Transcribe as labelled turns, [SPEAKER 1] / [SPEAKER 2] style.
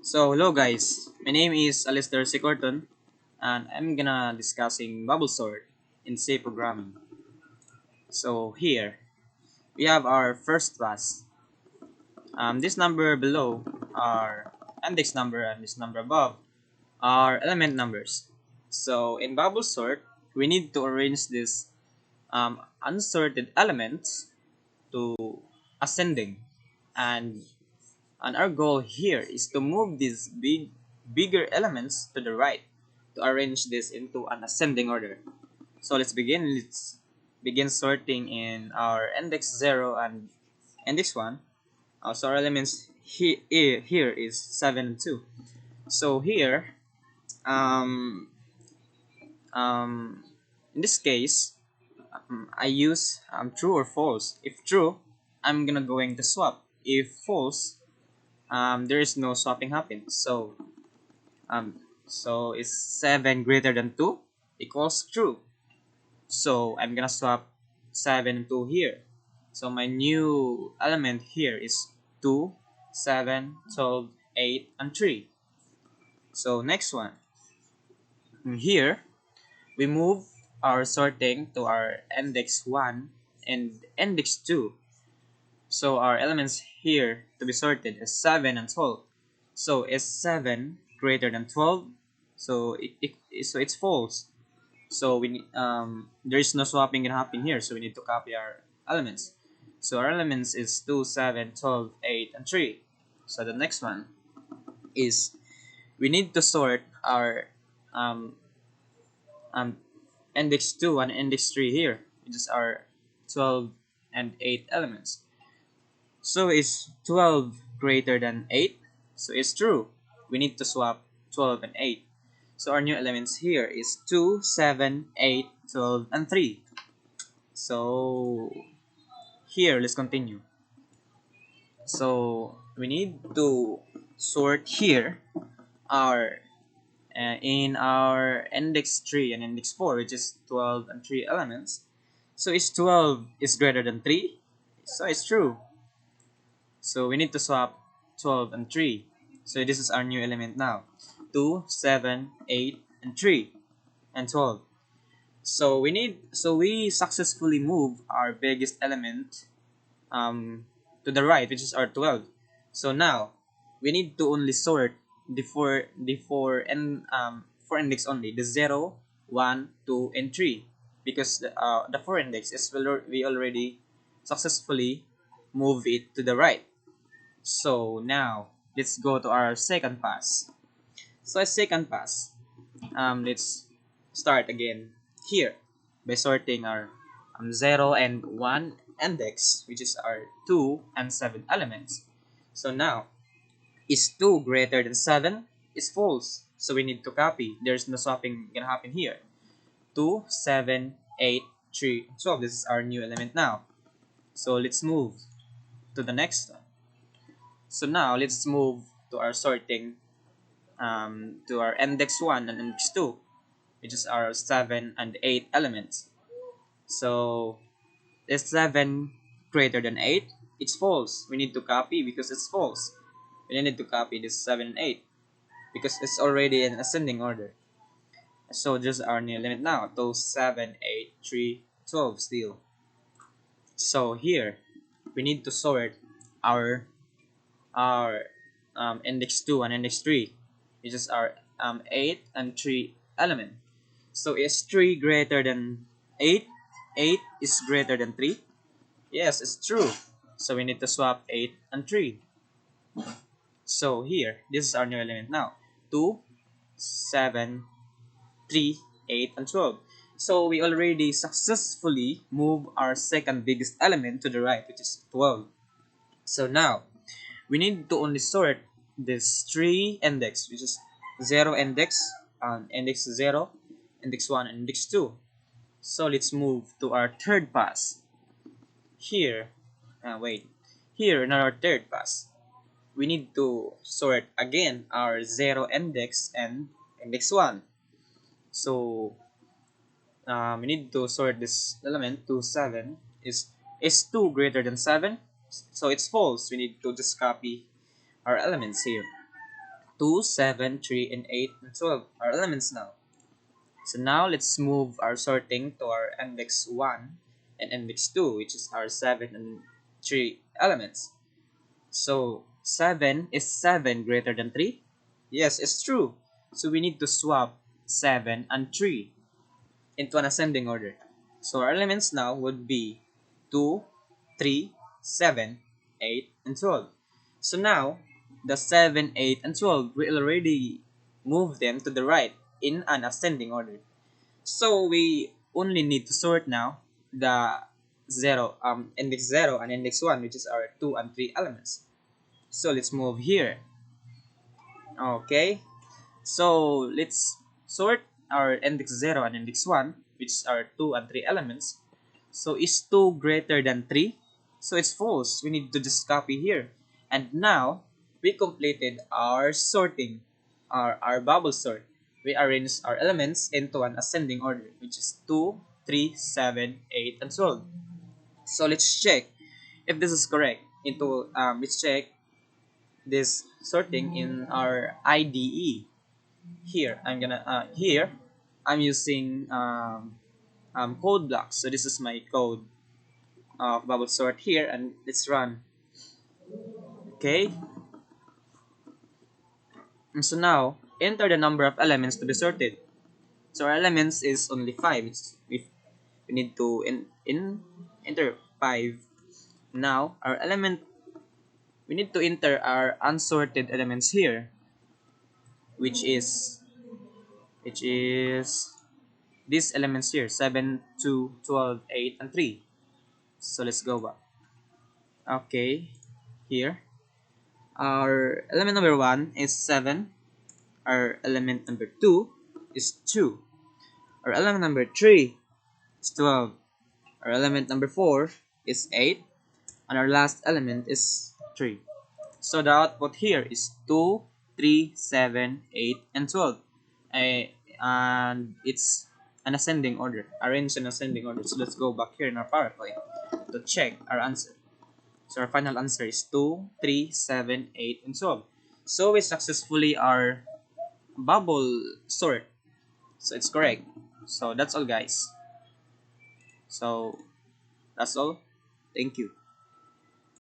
[SPEAKER 1] So hello guys, my name is Alistair Sicorton and I'm gonna discussing bubble sort in C programming. So here we have our first class. This number below are index number and this number above are element numbers. So in bubble sort, we need to arrange this unsorted elements to ascending and our goal here is to move these bigger elements to the right to arrange this into an ascending order. So let's begin. Let's begin sorting in our index 0 and index 1. So our elements here is 7 and 2. So here, um, um, in this case, I use true or false. If true, I'm gonna going to swap. If false, there is no swapping happen. So is 7 greater than 2 equals true. So I'm gonna swap 7 and 2 here. So my new element here is 2, 7, 12, 8, and 3. So next one. Here, we move our sorting to our index 1 and index 2. So our elements here to be sorted is 7 and 12. So is 7 greater than 12? So it's false. So there is no swapping gonna happen here. So we need to copy our elements. So our elements is 2, 7, 12, 8, and 3. So the next one is we need to sort our um, um, index 2 and index 3 here, which is our 12 and 8 elements. So is 12 greater than 8? So it's true. We need to swap 12 and 8. So our new elements here is 2, 7, 8, 12, and 3. So here, let's continue. So we need to sort here our in our index 3 and index 4, which is 12 and 3 elements. So is 12 is greater than 3? So it's true. So we need to swap 12 and 3. So this is our new element now. 2, 7, 8, and 3, and 12. So we successfully move our biggest element to the right, which is our 12. So now we need to only sort the four index only, the 0, 1, 2, and 3, because the 4 index is we already successfully move it to the right. So now let's go to our second pass. So a second pass, let's start again here by sorting our 0 and 1 index, which is our 2 and 7 elements. So now, is 2 greater than 7? Is false. So we need to copy. There's no swapping gonna happen here. 2, 7, 8, 3, 12. This is our new element now. So let's move to the next one. So now let's move to our sorting to our index 1 and index 2, which is our 7 and 8 elements. So is 7 greater than 8? It's false. We need to copy because it's false. We need to copy this 7 and 8 because it's already in ascending order. So just our new limit now. 2, 7, 8, 3, 12 still. So here, we need to sort our index 2 and index 3, which is our 8 and 3 element. So is 3 greater than 8? 8 is greater than 3? Yes, it's true. So we need to swap 8 and 3. So here, this is our new element now. 2, 7, 3, 8, and 12. So we already successfully move our second biggest element to the right, which is 12. So now, we need to only sort this 3 index, which is 0 index, index 0, index 1, and index 2. So let's move to our third pass. Here, here in our third pass, we need to sort again our 0 index and index 1. So we need to sort this element to 7. Is 2 greater than 7? So it's false. We need to just copy our elements here. 2, 7, 3, and 8, and 12 are elements now. So now let's move our sorting to our index 1 and index 2, which is our 7 and 3 elements. So 7 is 7 greater than 3? Yes, it's true. So we need to swap 7 and 3 into an ascending order. So our elements now would be 2, 3, 7, 8, and 12. So now, the 7, 8, and 12, we already move them to the right in an ascending order. So we only need to sort now the index 0 and index 1, which is our 2 and 3 elements. So let's move here. Okay. So let's sort our index 0 and index 1, which are 2 and 3 elements. So is 2 greater than 3? So it's false. We need to just copy here. And now, we completed our sorting, our bubble sort. We arranged our elements into an ascending order, which is 2, 3, 7, 8, and 12. So let's check if this is correct. Let's check this sorting in our IDE. Here I'm using code blocks. So this is my code of bubble sort here, and let's run. Okay, and so now enter the number of elements to be sorted. So our elements is only 5. We need to enter 5. Now our element, we need to enter our unsorted elements here, which is which is these elements here: 7, 2, 12, 8, and 3. So let's go back. Okay, here our element number 1 is 7. Our element number 2 is 2. Our element number 3 is 12. Our element number 4 is 8. And our last element is 3. So the output here is 2, 3, 7, 8, and 12. And it's an ascending order, arranged in ascending order. So let's go back here in our PowerPoint to check our answer. So our final answer is 2, 3, 7, 8, and 12. So we successfully our bubble sort. So it's correct. So that's all, guys. So that's all. Thank you.